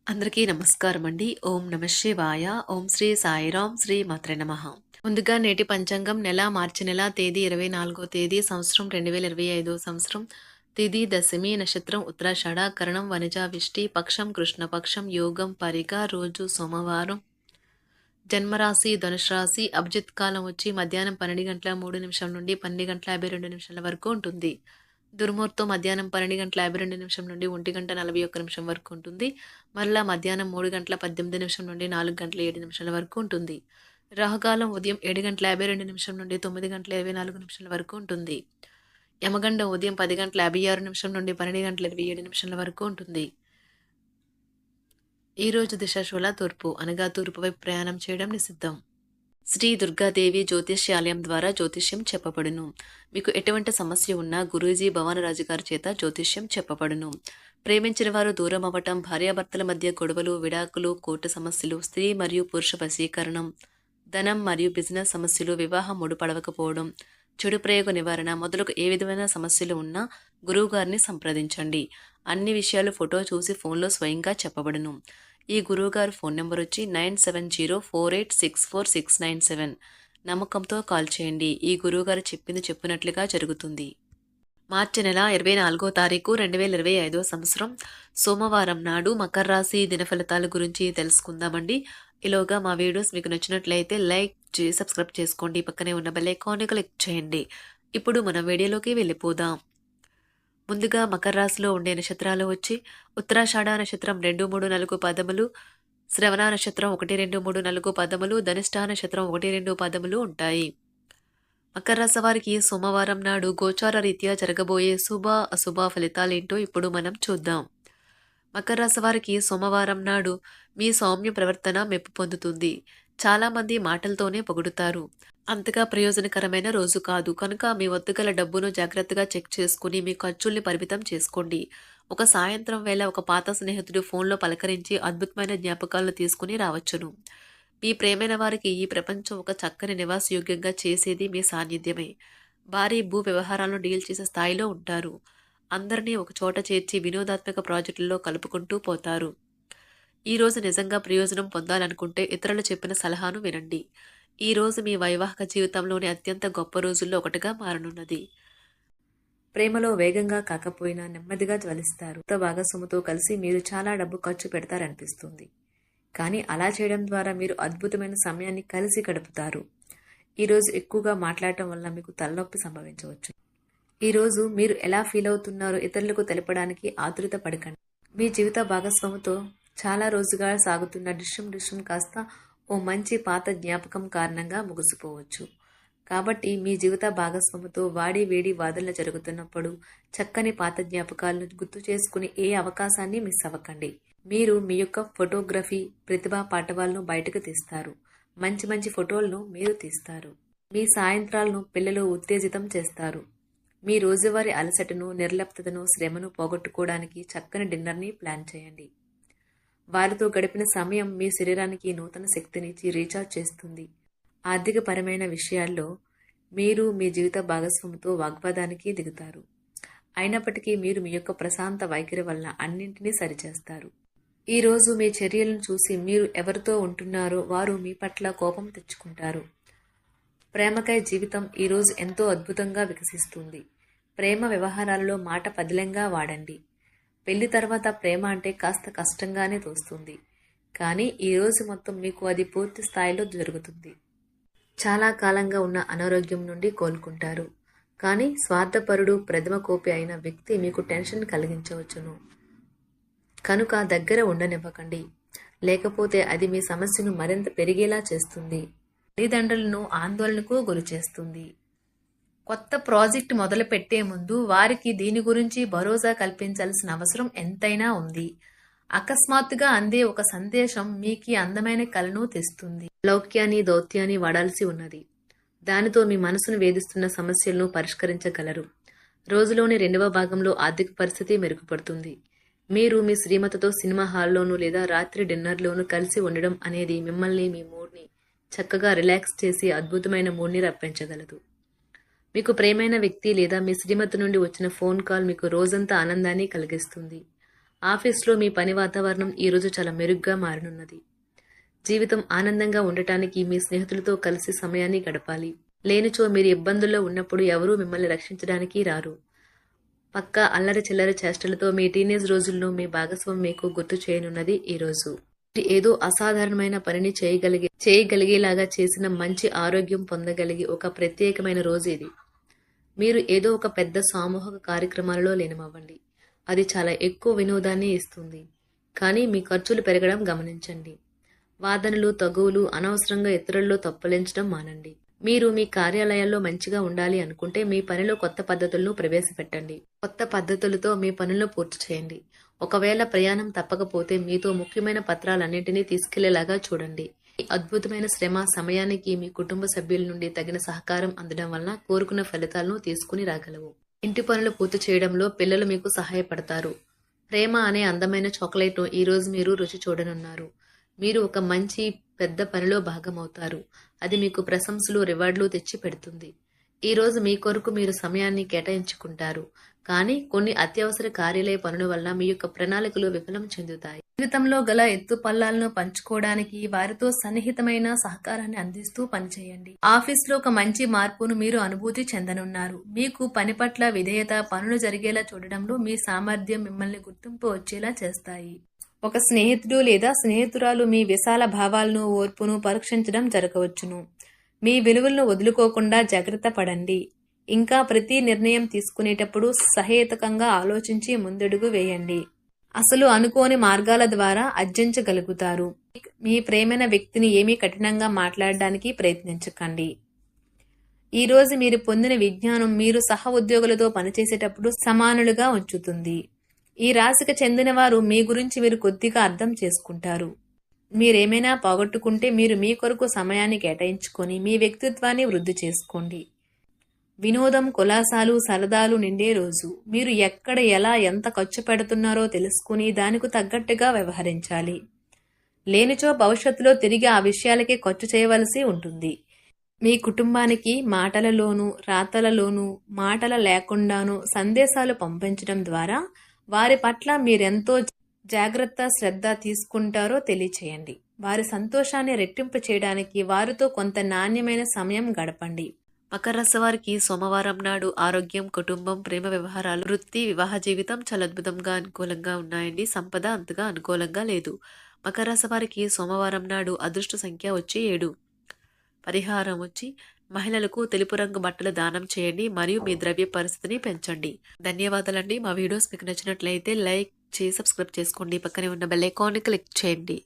అందరికీ నమస్కారం అండి. ఓం నమ శివాయ. ఓం శ్రీ సాయిరాం శ్రీ మాత్రే నమః. ముందుగా నేటి పంచాంగం నెల మార్చి నెల తేదీ 24వ తేదీ సంవత్సరం 2025 సంవత్సరం తిథి దశమి నక్షత్రం ఉత్తరాషాఢ కరణం వనిజ విష్టి పక్షం కృష్ణపక్షం యోగం పరిగ రోజు సోమవారం జన్మరాశి ధనుసు రాశి అభిజిత్ కాలం వచ్చి మధ్యాహ్నం 12 గంటల 3 నిమిషం నుండి 12 గంటల 52 నిమిషాల వరకు ఉంటుంది. దుర్ముహూర్తం మధ్యాహ్నం 12 గంటల 52 నిమిషం నుండి 1 గంట 41 నిమిషం వరకు ఉంటుంది. మరలా మధ్యాహ్నం 3 గంటల 18 నిమిషం నుండి 4 గంటల 7 నిమిషాల వరకు ఉంటుంది. రాహుకాలం ఉదయం 7 గంటల 52 నిమిషం నుండి 9 గంటల 24 నిమిషాల వరకు ఉంటుంది. యమగండం ఉదయం 10 గంటల 56 నిమిషం నుండి 12 గంటల 27 నిమిషాల వరకు ఉంటుంది. ఈ రోజు దిశాశూల తూర్పు అనగా తూర్పు వైపు ప్రయాణం చేయడం నిషిద్ధం. శ్రీ దుర్గాదేవి జ్యోతిష్యాలయం ద్వారా జ్యోతిష్యం చెప్పబడును. మీకు ఎటువంటి సమస్య ఉన్నా గురూజీ భవానరాజు గారి చేత జ్యోతిష్యం చెప్పబడును. ప్రేమించిన వారు దూరం అవ్వటం, భార్యాభర్తల మధ్య గొడవలు, విడాకులు, కోర్టు సమస్యలు, స్త్రీ మరియు పురుష వశీకరణం, ధనం మరియు బిజినెస్ సమస్యలు, వివాహం ముడిపడవకపోవడం, చెడు ప్రయోగ నివారణ మొదలగు ఏ విధమైన సమస్యలు ఉన్నా గురువు గారిని సంప్రదించండి. అన్ని విషయాలు ఫోటో చూసి ఫోన్లో స్వయంగా చెప్పబడును. ఈ గురువుగారు ఫోన్ నెంబర్ వచ్చి 9704864697. నమ్మకంతో కాల్ చేయండి. ఈ గురువుగారు చెప్పింది చెప్పినట్లుగా జరుగుతుంది. మార్చి నెల 24వ తారీఖు 2025 సంవత్సరం సోమవారం నాడు మకర రాశి దినఫలితాల గురించి తెలుసుకుందామండి. ఈలోగా మా వీడియోస్ మీకు నచ్చినట్లయితే లైక్ చేసి సబ్స్క్రైబ్ చేసుకోండి. పక్కనే ఉన్న బెల్ ఐకాన్ని క్లిక్ చేయండి. ఇప్పుడు మన వీడియోలోకి వెళ్ళిపోదాం. ముందుగా మకర రాశిలో ఉండే నక్షత్రాలు వచ్చి ఉత్తరాషాఢ నక్షత్రం 2, 3, 4 పదములు, శ్రవణ నక్షత్రం 1, 2, 3, 4 పదములు, ధనిష్ఠ నక్షత్రం 1, 2 పదములు ఉంటాయి. మకర రాశి వారికి సోమవారం నాడు గోచార రీత్యా జరగబోయే శుభ అశుభ ఫలితాలేంటో ఇప్పుడు మనం చూద్దాం. మకర రాశి వారికి సోమవారం నాడు మీ సౌమ్య ప్రవర్తన మెప్పు పొందుతుంది. చాలా మంది మాటలతోనే పొగుడుతారు. అంతగా ప్రయోజనకరమైన రోజు కాదు కనుక మీ వద్ద గల డబ్బును జాగ్రత్తగా చెక్ చేసుకుని మీ ఖర్చుల్ని పరిమితం చేసుకోండి. ఒక సాయంత్రం వేళ ఒక పాత స్నేహితుడు ఫోన్లో పలకరించి అద్భుతమైన జ్ఞాపకాలను తీసుకుని రావచ్చును. మీ ప్రేమైన వారికి ఈ ప్రపంచం ఒక చక్కని నివాసయోగ్యంగా చేసేది మీ సాన్నిధ్యమే. భారీ భూ వ్యవహారాలను డీల్ చేసే స్థాయిలో ఉంటారు. అందరినీ ఒక చోట చేర్చి వినోదాత్మక ప్రాజెక్టుల్లో కలుపుకుంటూ పోతారు. ఈ రోజు నిజంగా ప్రయోజనం పొందాలనుకుంటే ఇతరులు చెప్పిన సలహాను వినండి. ఈ రోజు మీ వైవాహిక జీవితంలోని అత్యంత గొప్ప రోజుల్లో ఒకటిగా మారనున్నది. ప్రేమలో వేగంగా కాకపోయినా నెమ్మదిగా జ్వలిస్తారు. కొత్త భాగస్వామితో కలిసి మీరు చాలా డబ్బు ఖర్చు పెడతారనిపిస్తుంది. కానీ అలా చేయడం ద్వారా మీరు అద్భుతమైన సమయాన్ని కలిసి గడుపుతారు. ఈరోజు ఎక్కువగా మాట్లాడటం వల్ల మీకు తలనొప్పి సంభవించవచ్చు. ఈరోజు మీరు ఎలా ఫీల్ అవుతున్నారో ఇతరులకు తెలపడానికి ఆతురత పడకండి. మీ జీవిత భాగస్వామితో చాలా రోజుగా సాగుతున్న డిష్యం కాస్త ఓ మంచి పాత జ్ఞాపకం కారణంగా ముగిసిపోవచ్చు. కాబట్టి మీ జీవిత భాగస్వామితో వాడి వేడి వాదనలు జరుగుతున్నప్పుడు చక్కని పాత జ్ఞాపకాలను గుర్తు చేసుకుని ఏ అవకాశాన్ని మిస్ అవ్వకండి. మీరు మీ యొక్క ఫోటోగ్రఫీ ప్రతిభా పాటవాలను బయటకు తీస్తారు. మంచి మంచి ఫోటోలను మీరు తీస్తారు. మీ సాయంత్రాలను పిల్లలు ఉత్తేజితం చేస్తారు. మీ రోజువారీ అలసటను, నిర్లిప్తతను, శ్రమను పోగొట్టుకోవడానికి చక్కని డిన్నర్ని ప్లాన్ చేయండి. వారితో గడిపిన సమయం మీ శరీరానికి నూతన శక్తినిచ్చి రీఛార్జ్ చేస్తుంది. ఆర్థికపరమైన విషయాల్లో మీరు మీ జీవిత భాగస్వామితో వాగ్వాదానికి దిగుతారు. అయినప్పటికీ మీరు మీ యొక్క ప్రశాంత వైఖరి వలన అన్నింటినీ సరిచేస్తారు. ఈ రోజు మీ చర్యలను చూసి మీరు ఎవరితో ఉంటున్నారో వారు మీ పట్ల కోపం తెచ్చుకుంటారు. ప్రేమకై జీవితం ఈరోజు ఎంతో అద్భుతంగా వికసిస్తుంది. ప్రేమ వ్యవహారాలలో మాట పదిలంగా వాడండి. పెళ్లి తర్వాత ప్రేమ అంటే కాస్త కష్టంగానే తోస్తుంది. కానీ ఈరోజు మొత్తం మీకు అది పూర్తి స్థాయిలో జరుగుతుంది. చాలా కాలంగా ఉన్న అనారోగ్యం నుండి కోలుకుంటారు. కానీ స్వార్థపరుడు, ప్రథమ కోపి అయిన వ్యక్తి మీకు టెన్షన్ కలిగించవచ్చును. కనుక దగ్గర ఉండనివ్వకండి. లేకపోతే అది మీ సమస్యను మరింత పెరిగేలా చేస్తుంది. తల్లిదండ్రులను ఆందోళనకు గురిచేస్తుంది. కొత్త ప్రాజెక్ట్ మొదలు పెట్టే ముందు వారికి దీని గురించి భరోసా కల్పించాల్సిన అవసరం ఎంతైనా ఉంది. అకస్మాత్తుగా అందే ఒక సందేశం మీకు అందమైన కలను తెస్తుంది. లౌక్యాన్ని, దౌత్యాన్ని వాడాల్సి ఉన్నది. దానితో మీ మనసును వేధిస్తున్న సమస్యలను పరిష్కరించగలరు. రోజులోని 2వ భాగంలో ఆర్థిక పరిస్థితి మెరుగుపడుతుంది. మీరు మీ శ్రీమతితో సినిమా హాల్లోనూ లేదా రాత్రి డిన్నర్లోనూ కలిసి ఉండడం అనేది మిమ్మల్ని, మీ మూడ్ని చక్కగా రిలాక్స్ చేసి అద్భుతమైన మూడ్ని రప్పించగలదు. మీకు ప్రేమైన వ్యక్తి లేదా మీ శ్రీమతి నుండి వచ్చిన ఫోన్ కాల్ మీకు రోజంతా ఆనందాన్ని కలిగిస్తుంది. ఆఫీస్లో మీ పని వాతావరణం ఈరోజు చాలా మెరుగ్గా మారనున్నది. జీవితం ఆనందంగా ఉండటానికి మీ స్నేహితులతో కలిసి సమయాన్ని గడపాలి. లేనిచో మీరు ఇబ్బందుల్లో ఉన్నప్పుడు ఎవరూ మిమ్మల్ని రక్షించడానికి రారు. పక్కా అల్లరి చిల్లరి చేష్టలతో మీ టీనేజ్ రోజుల్లో మీ భాగస్వామి మీకు గుర్తు చేయనున్నది ఈరోజు. ఏదో అసాధారణమైన పనిని చేయగలిగేలాగా చేసిన మంచి ఆరోగ్యం పొందగలిగి ఒక ప్రత్యేకమైన రోజు ఇది. మీరు ఏదో ఒక పెద్ద సామూహిక కార్యక్రమాలలో లీనమవ్వండి. అది చాలా ఎక్కువ వినోదాన్ని ఇస్తుంది. కానీ మీ ఖర్చులు పెరగడం గమనించండి. వాదనలు తగువులు అనవసరంగా ఇతరుల్లో తప్పులించడం మానండి. మీరు మీ కార్యాలయాల్లో మంచిగా ఉండాలి అనుకుంటే మీ పనిలో కొత్త పద్ధతులను ప్రవేశపెట్టండి. కొత్త పద్ధతులతో మీ పనులను పూర్తి చేయండి. ఒకవేళ ప్రయాణం తప్పకపోతే మీతో ముఖ్యమైన పత్రాలన్నింటినీ తీసుకెళ్లేలాగా చూడండి. ఈ అద్భుతమైన శ్రమ సమయానికి మీ కుటుంబ సభ్యుల నుండి తగిన సహకారం అందడం వలన కోరుకున్న ఫలితాలను తీసుకుని రాగలవు. ఇంటి పనులు పూర్తి చేయడంలో పిల్లలు మీకు సహాయపడతారు. ప్రేమ అనే అందమైన చాక్లెట్ను ఈరోజు మీరు రుచి చూడనున్నారు. మీరు ఒక మంచి పెద్ద పనిలో భాగమవుతారు. అది మీకు ప్రశంసలు రివార్డులు తెచ్చి పెడుతుంది. ఈరోజు మీ కొరకు మీరు సమయాన్ని కేటాయించుకుంటారు. కానీ కొన్ని అత్యవసర కార్యాలయ పనుల వల్ల మీ యొక్క ప్రణాళికలు విఫలం చెందుతాయి. జీవితంలో గల ఎత్తు పల్లాలను పంచుకోవడానికి వారితో సన్నిహితమైన సహకారాన్ని అందిస్తూ పనిచేయండి. ఆఫీస్లో ఒక మంచి మార్పును మీరు అనుభూతి చెందనున్నారు. మీకు పని పట్ల విధేయత, పనులు జరిగేలా చూడడంలో మీ సామర్థ్యం మిమ్మల్ని గుర్తింపు వచ్చేలా చేస్తాయి. ఒక స్నేహితుడు లేదా స్నేహితురాలు మీ విశాల భావాలను, ఓర్పును పరీక్షించడం జరగవచ్చును. మీ విలువలను వదులుకోకుండా జాగ్రత్త పడండి. ఇంకా ప్రతి నిర్ణయం తీసుకునేటప్పుడు సహేతుకంగా ఆలోచించి ముందడుగు వేయండి. అసలు అనుకోని మార్గాల ద్వారా అర్జించగలుగుతారు. మీ ప్రేమైన వ్యక్తిని ఏమీ కఠినంగా మాట్లాడడానికి ప్రయత్నించకండి. ఈరోజు మీరు పొందిన విజ్ఞానం మీరు సహ ఉద్యోగులతో పనిచేసేటప్పుడు సమానులుగా ఉంచుతుంది. ఈ రాశికి చెందిన వారు మీ గురించి మీరు కొద్దిగా అర్థం చేసుకుంటారు. మీరేమైనా పోగొట్టుకుంటే మీరు మీ కొరకు సమయాన్ని కేటాయించుకొని మీ వ్యక్తిత్వాన్ని వృద్ధి చేసుకోండి. వినోదం, కులాసాలు, సరదాలు నిండే రోజు. మీరు ఎక్కడ ఎలా ఎంత ఖర్చు పెడుతున్నారో తెలుసుకుని దానికి తగ్గట్టుగా వ్యవహరించాలి. లేనిచో భవిష్యత్తులో తిరిగి ఆ విషయాలకే ఖర్చు చేయవలసి ఉంటుంది. మీ కుటుంబానికి మాటలలోనూ రాతలలోనూ మాటల లేకుండానూ సందేశాలు పంపించడం ద్వారా వారి పట్ల మీరెంతో జాగ్రత్త శ్రద్ధ తీసుకుంటారో తెలియచేయండి. వారి సంతోషాన్ని రెట్టింపు చేయడానికి వారితో కొంత నాణ్యమైన సమయం గడపండి. మకర రాశి వారికి సోమవారం నాడు ఆరోగ్యం, కుటుంబం, ప్రేమ వ్యవహారాలు, వృత్తి, వివాహ జీవితం చాలా అద్భుతంగా అనుకూలంగా ఉన్నాయండి. సంపద అంతగా అనుకూలంగా లేదు. మకర రాశి వారికి సోమవారం నాడు అదృష్ట సంఖ్య వచ్చి 7. పరిహారం వచ్చి మహిళలకు తెలుపు రంగు బట్టలు దానం చేయండి మరియు మీ ద్రవ్య పరిస్థితిని పెంచండి. ధన్యవాదాలండి. మా వీడియోస్ మీకు నచ్చినట్లయితే లైక్ చేసి సబ్స్క్రైబ్ చేసుకోండి. పక్కనే ఉన్న బెల్ ఐకాన్ని క్లిక్ చేయండి.